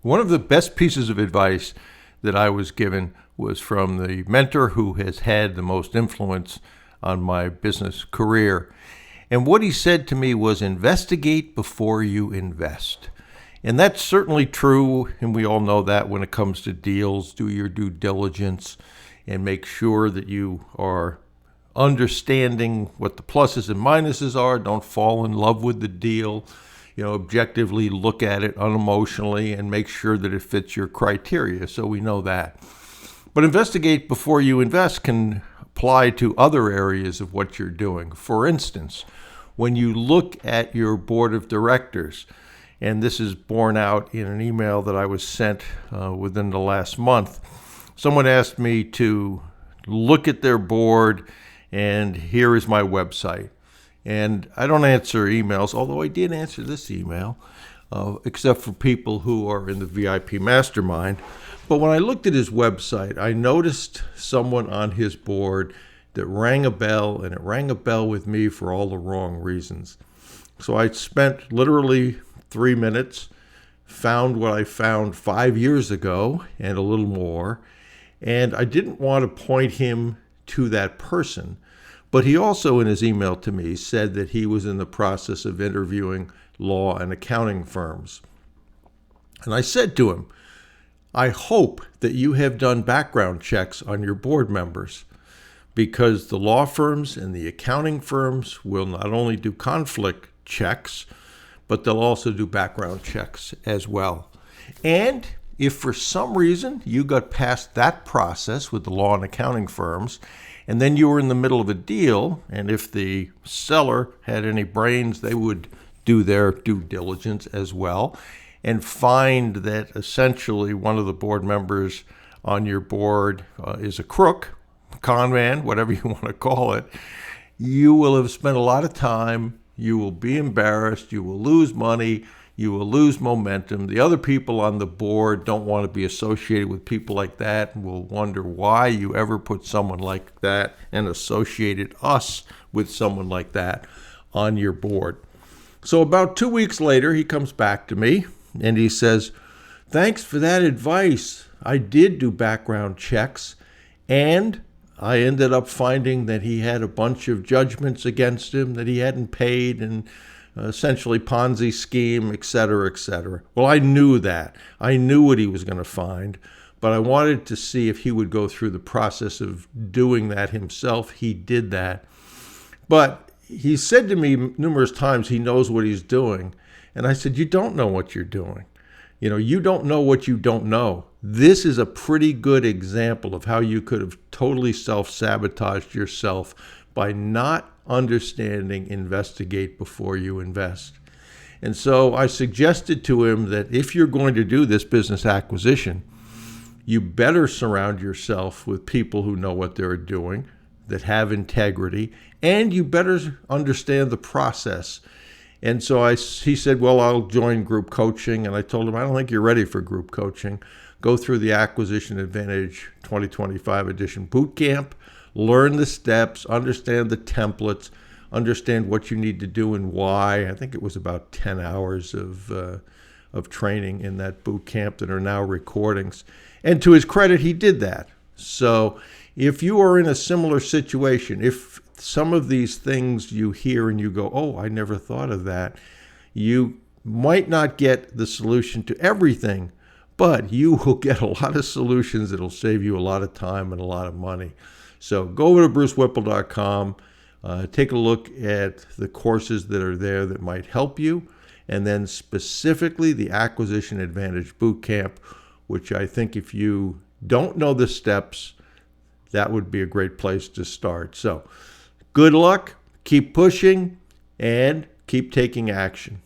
One of the best pieces of advice that I was given was from the mentor who has had the most influence on my business career. And what he said to me was, investigate before you invest. And that's certainly true, and we all know that when it comes to deals. Do your due diligence and make sure that you are understanding what the pluses and minuses are. Don't fall in love with the deal. Objectively look at it unemotionally and make sure that it fits your criteria. So we know that. But investigate before you invest can apply to other areas of what you're doing. For instance, when you look at your board of directors, and this is borne out in an email that I was sent within the last month, someone asked me to look at their board, and here is my website. And I don't answer emails, although I did answer this email, except for people who are in the VIP mastermind. But when I looked at his website, I noticed someone on his board that rang a bell, and it rang a bell with me for all the wrong reasons. So I spent literally 3 minutes, found what I found 5 years ago and a little more, and I didn't want to point him to that person. But he also, in his email to me, said that he was in the process of interviewing law and accounting firms. And I said to him, I hope that you have done background checks on your board members, because the law firms and the accounting firms will not only do conflict checks, but they'll also do background checks as well. And if for some reason you got past that process with the law and accounting firms, and then you were in the middle of a deal, and if the seller had any brains, they would do their due diligence as well, and find that essentially one of the board members on your board is a crook, con man, whatever you want to call it, you will have spent a lot of time, you will be embarrassed, you will lose money, you will lose momentum. The other people on the board don't want to be associated with people like that and will wonder why you ever put someone like that and associated us with someone like that on your board. So about 2 weeks later, he comes back to me and he says, thanks for that advice. I did do background checks, and I ended up finding that he had a bunch of judgments against him that he hadn't paid, and essentially Ponzi scheme, et cetera, et cetera. Well, I knew that. I knew what he was going to find, but I wanted to see if he would go through the process of doing that himself. He did that. But he said to me numerous times he knows what he's doing. And I said, you don't know what you're doing. You don't know what you don't know. This is a pretty good example of how you could have totally self-sabotaged yourself by not understanding investigate before you invest. And so I suggested to him that if you're going to do this business acquisition, you better surround yourself with people who know what they're doing, that have integrity, and you better understand the process. And so he said, well, I'll join group coaching. And I told him, I don't think you're ready for group coaching. Go through the Acquisition Advantage 2025 edition boot camp. Learn the steps, understand the templates, understand what you need to do and why. I think it was about 10 hours of training in that boot camp that are now recordings. And to his credit, he did that. So if you are in a similar situation, if some of these things you hear and you go, oh, I never thought of that, you might not get the solution to everything, but you will get a lot of solutions that will save you a lot of time and a lot of money. So go over to brucewhipple.com, take a look at the courses that are there that might help you, and then specifically the Acquisition Advantage Bootcamp, which I think if you don't know the steps, that would be a great place to start. So good luck, keep pushing, and keep taking action.